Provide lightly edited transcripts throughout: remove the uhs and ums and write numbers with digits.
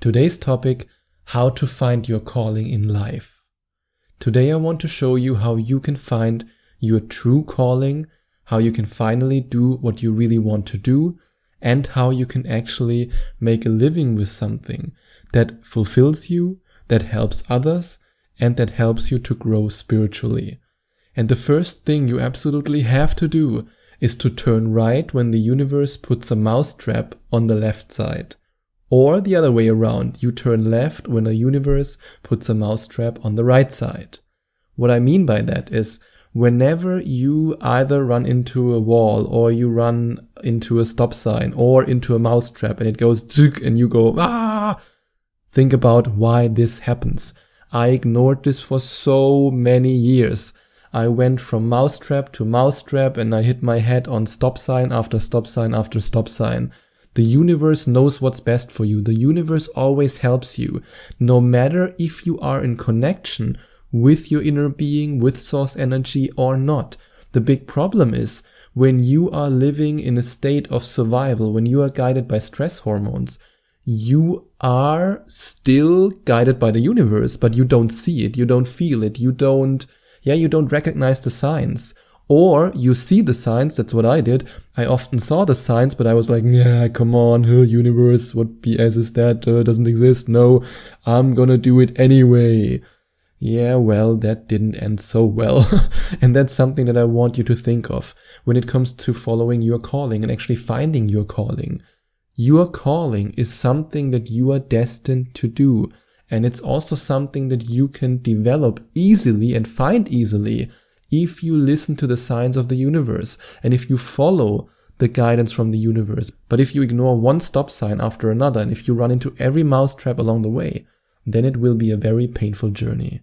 Today's topic, how to find your calling in life. Today I want to show you how you can find your true calling, how you can finally do what you really want to do, and how you can actually make a living with something that fulfills you, that helps others, and that helps you to grow spiritually. And the first thing you absolutely have to do is to turn right when the universe puts a mousetrap on the left side. Or the other way around, you turn left when a universe puts a mousetrap on the right side. What I mean by that is, whenever you either run into a wall, or you run into a stop sign, or into a mousetrap, and it goes zik, and you go, ah! Think about why this happens. I ignored this for so many years. I went from mousetrap to mousetrap, and I hit my head on stop sign after stop sign after stop sign. The universe knows what's best for you. The universe always helps you, no matter if you are in connection with your inner being, with source energy or not. The big problem is when you are living in a state of survival, when you are guided by stress hormones, you are still guided by the universe, but you don't see it, you don't feel it, you don't recognize the signs. Or you see the signs, that's what I did. I often saw the signs, but I was like, yeah, come on, universe, what BS is that? Doesn't exist. No, I'm gonna do it anyway. Yeah, well, that didn't end so well. And that's something that I want you to think of when it comes to following your calling and actually finding your calling. Your calling is something that you are destined to do. And it's also something that you can develop easily and find easily if you listen to the signs of the universe and if you follow the guidance from the universe. But if you ignore one stop sign after another, and if you run into every mousetrap along the way, then it will be a very painful journey.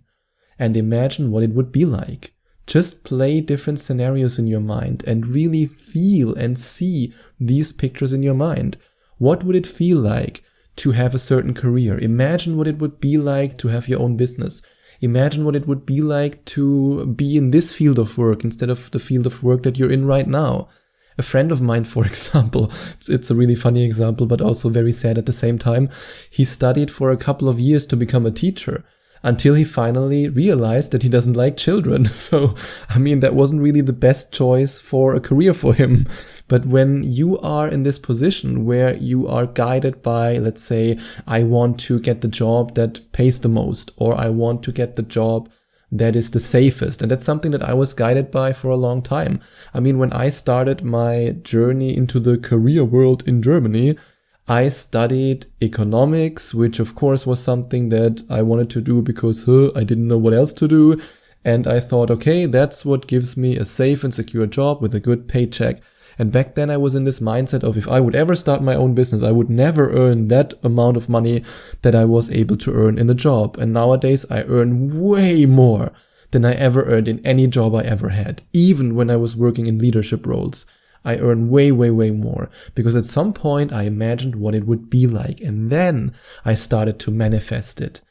And imagine what it would be like. Just play different scenarios in your mind and really feel and see these pictures in your mind. What would it feel like to have a certain career? Imagine what it would be like to have your own business. Imagine what it would be like to be in this field of work instead of the field of work that you're in right now. A friend of mine, for example, it's a really funny example, but also very sad at the same time. He studied for a couple of years to become a teacher until he finally realized that he doesn't like children. So, that wasn't really the best choice for a career for him. But when you are in this position where you are guided by, let's say, I want to get the job that pays the most, or I want to get the job that is the safest. And that's something that I was guided by for a long time. When I started my journey into the career world in Germany, I studied economics, which of course was something that I wanted to do because I didn't know what else to do. And I thought, okay, that's what gives me a safe and secure job with a good paycheck. And back then I was in this mindset of if I would ever start my own business, I would never earn that amount of money that I was able to earn in the job. And nowadays I earn way more than I ever earned in any job I ever had. Even when I was working in leadership roles, I earn way, way, way more. Because at some point I imagined what it would be like. And then I started to manifest it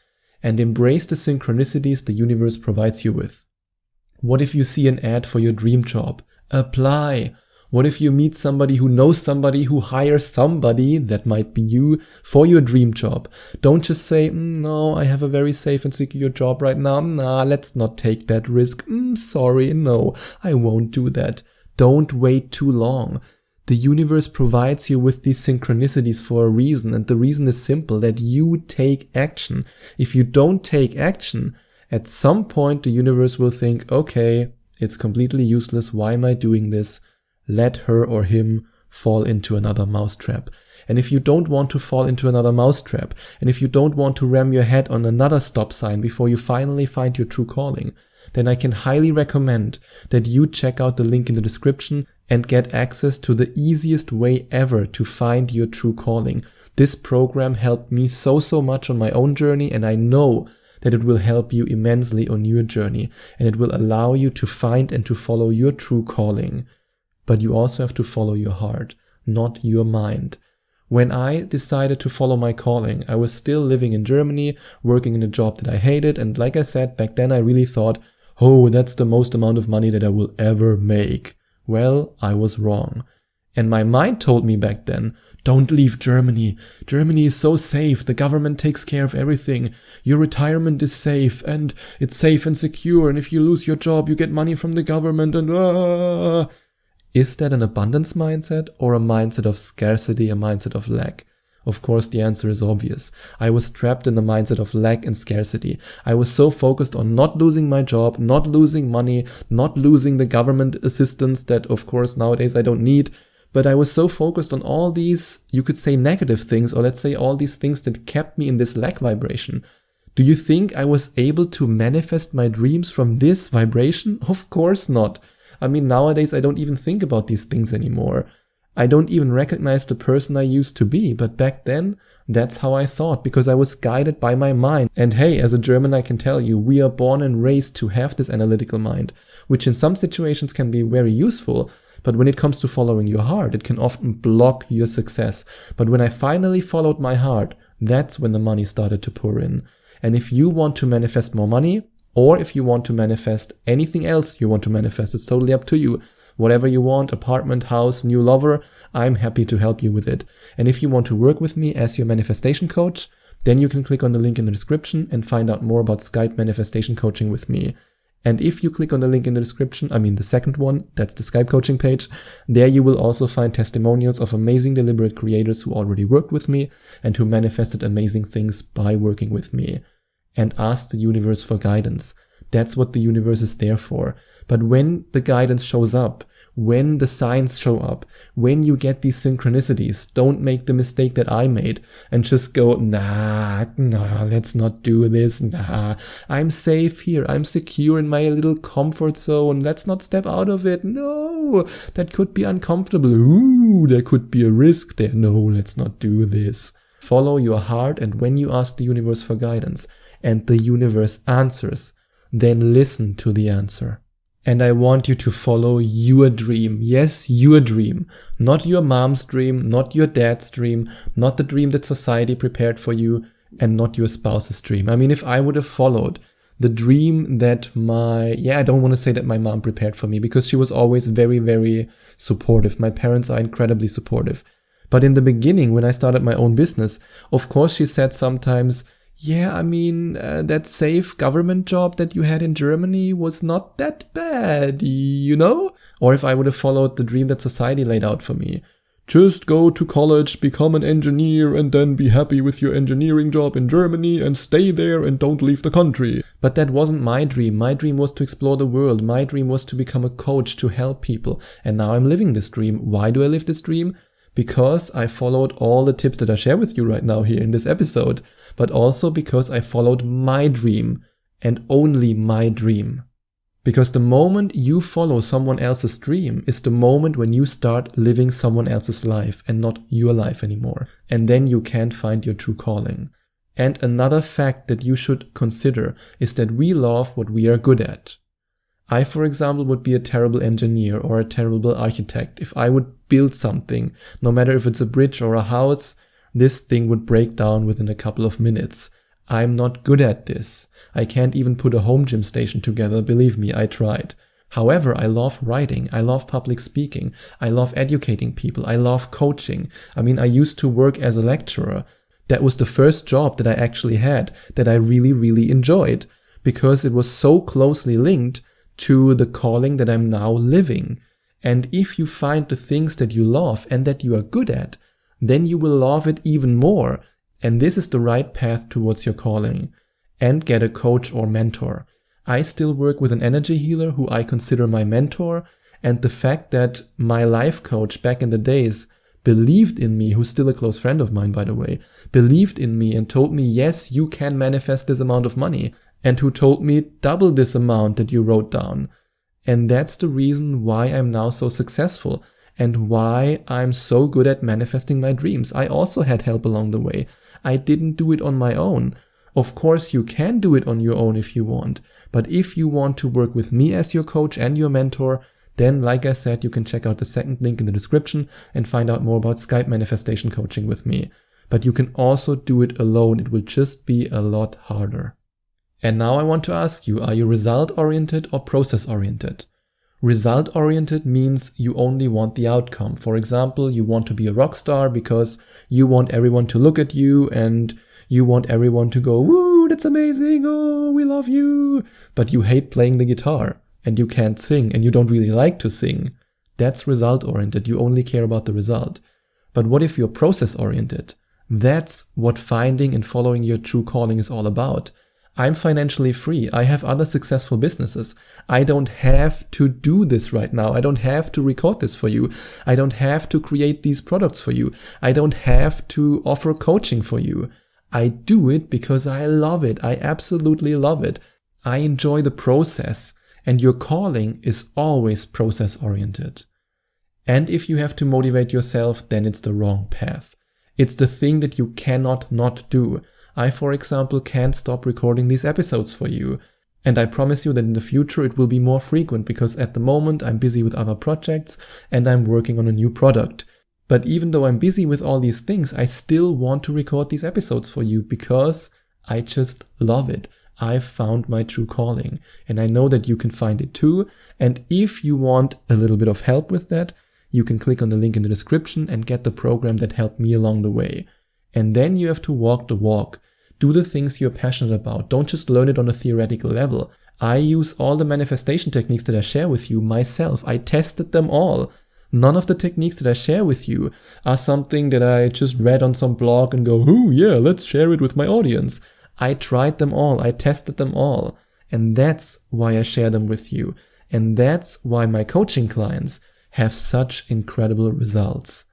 and embrace the synchronicities the universe provides you with. What if you see an ad for your dream job? Apply. What if you meet somebody who knows somebody who hires somebody, that might be you, for your dream job? Don't just say, no, I have a very safe and secure job right now. Nah, let's not take that risk. Sorry, no, I won't do that. Don't wait too long. The universe provides you with these synchronicities for a reason, and the reason is simple, that you take action. If you don't take action, at some point the universe will think, okay, it's completely useless, why am I doing this? Let her or him fall into another mousetrap. And if you don't want to fall into another mousetrap, and if you don't want to ram your head on another stop sign before you finally find your true calling, then I can highly recommend that you check out the link in the description and get access to the easiest way ever to find your true calling. This program helped me so much on my own journey, and I know that it will help you immensely on your journey, and it will allow you to find and to follow your true calling. But you also have to follow your heart, not your mind. When I decided to follow my calling, I was still living in Germany, working in a job that I hated, and like I said, back then I really thought, oh, that's the most amount of money that I will ever make. Well, I was wrong. And my mind told me back then don't leave Germany. Germany is so safe. The government takes care of everything. Your retirement is safe, and it's safe and secure. And if you lose your job, you get money from the government and Is that an abundance mindset or a mindset of scarcity, a mindset of lack? Of course, the answer is obvious. I was trapped in the mindset of lack and scarcity. I was so focused on not losing my job, not losing money, not losing the government assistance that, of course, nowadays I don't need. But I was so focused on all these, you could say, negative things, or let's say all these things that kept me in this lack vibration. Do you think I was able to manifest my dreams from this vibration? Of course not. I mean, nowadays I don't even think about these things anymore. I don't even recognize the person I used to be, but back then, that's how I thought, because I was guided by my mind. And hey, as a German, I can tell you, we are born and raised to have this analytical mind, which in some situations can be very useful, but when it comes to following your heart, it can often block your success. But when I finally followed my heart, that's when the money started to pour in. And if you want to manifest more money, or if you want to manifest anything else you want to manifest, it's totally up to you. Whatever you want, apartment, house, new lover, I'm happy to help you with it. And if you want to work with me as your manifestation coach, then you can click on the link in the description and find out more about Skype manifestation coaching with me. And if you click on the link in the description, I mean the second one, that's the Skype coaching page, there you will also find testimonials of amazing deliberate creators who already worked with me and who manifested amazing things by working with me. And ask the universe for guidance. That's what the universe is there for. But when the guidance shows up, when the signs show up, when you get these synchronicities, don't make the mistake that I made and just go, nah, let's not do this. Nah, I'm safe here. I'm secure in my little comfort zone. Let's not step out of it. No, that could be uncomfortable. Ooh, there could be a risk there. No, let's not do this. Follow your heart, and when you ask the universe for guidance and the universe answers, then listen to the answer. And I want you to follow your dream. Yes, your dream. Not your mom's dream, not your dad's dream, not the dream that society prepared for you, and not your spouse's dream. I mean, if I would have followed the dream that I don't want to say that my mom prepared for me, because she was always very, very supportive. My parents are incredibly supportive. But in the beginning, when I started my own business, of course she said sometimes, yeah, I mean, that safe government job that you had in Germany was not that bad, you know? Or if I would have followed the dream that society laid out for me. Just go to college, become an engineer, and then be happy with your engineering job in Germany and stay there and don't leave the country. But that wasn't my dream. My dream was to explore the world. My dream was to become a coach, to help people. And now I'm living this dream. Why do I live this dream? Because I followed all the tips that I share with you right now here in this episode, but also because I followed my dream and only my dream. Because the moment you follow someone else's dream is the moment when you start living someone else's life and not your life anymore. And then you can't find your true calling. And another fact that you should consider is that we love what we are good at. I, for example, would be a terrible engineer or a terrible architect. If I would build something, no matter if it's a bridge or a house, this thing would break down within a couple of minutes. I'm not good at this. I can't even put a home gym station together, believe me, I tried. However, I love writing, I love public speaking, I love educating people, I love coaching. I mean, I used to work as a lecturer. That was the first job that I actually had that I really, really enjoyed, because it was so closely linked to the calling that I'm now living. And if you find the things that you love and that you are good at, then you will love it even more. And this is the right path towards your calling. And get a coach or mentor. I still work with an energy healer who I consider my mentor, and the fact that my life coach back in the days believed in me, who's still a close friend of mine, by the way, believed in me and told me, yes, you can manifest this amount of money. And who told me double this amount that you wrote down. And that's the reason why I'm now so successful and why I'm so good at manifesting my dreams. I also had help along the way. I didn't do it on my own. Of course, you can do it on your own if you want. But if you want to work with me as your coach and your mentor, then, like I said, you can check out the second link in the description and find out more about Skype manifestation coaching with me. But you can also do it alone. It will just be a lot harder. And now I want to ask you, are you result-oriented or process-oriented? Result-oriented means you only want the outcome. For example, you want to be a rock star because you want everyone to look at you and you want everyone to go, woo, that's amazing, oh, we love you. But you hate playing the guitar and you can't sing and you don't really like to sing. That's result-oriented. You only care about the result. But what if you're process-oriented? That's what finding and following your true calling is all about. I'm financially free. I have other successful businesses. I don't have to do this right now. I don't have to record this for you. I don't have to create these products for you. I don't have to offer coaching for you. I do it because I love it. I absolutely love it. I enjoy the process, and your calling is always process-oriented. And if you have to motivate yourself, then it's the wrong path. It's the thing that you cannot not do. I, for example, can't stop recording these episodes for you. And I promise you that in the future it will be more frequent because at the moment I'm busy with other projects and I'm working on a new product. But even though I'm busy with all these things, I still want to record these episodes for you because I just love it. I've found my true calling and I know that you can find it too. And if you want a little bit of help with that, you can click on the link in the description and get the program that helped me along the way. And then you have to walk the walk. Do the things you're passionate about. Don't just learn it on a theoretical level. I use all the manifestation techniques that I share with you myself. I tested them all. None of the techniques that I share with you are something that I just read on some blog and go, oh yeah, let's share it with my audience. I tried them all. I tested them all. And that's why I share them with you. And that's why my coaching clients have such incredible results.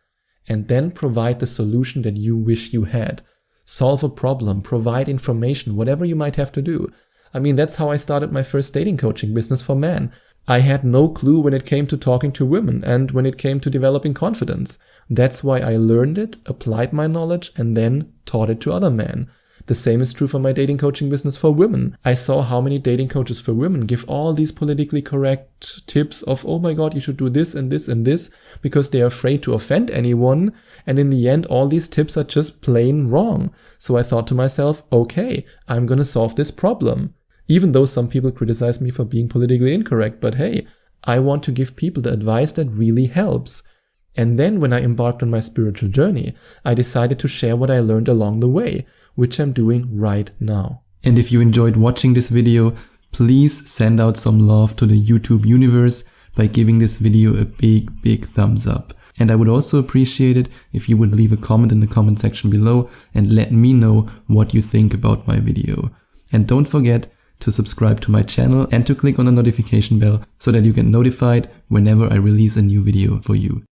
And then provide the solution that you wish you had. Solve a problem, provide information, whatever you might have to do. I mean, that's how I started my first dating coaching business for men. I had no clue when it came to talking to women and when it came to developing confidence. That's why I learned it, applied my knowledge, and then taught it to other men. The same is true for my dating coaching business for women. I saw how many dating coaches for women give all these politically correct tips of, oh my God, you should do this and this and this, because they are afraid to offend anyone. And in the end, all these tips are just plain wrong. So I thought to myself, okay, I'm going to solve this problem. Even though some people criticize me for being politically incorrect, but hey, I want to give people the advice that really helps. And then when I embarked on my spiritual journey, I decided to share what I learned along the way, which I'm doing right now. And if you enjoyed watching this video, please send out some love to the YouTube universe by giving this video a big thumbs up. And I would also appreciate it if you would leave a comment in the comment section below and let me know what you think about my video. And don't forget to subscribe to my channel and to click on the notification bell so that you get notified whenever I release a new video for you.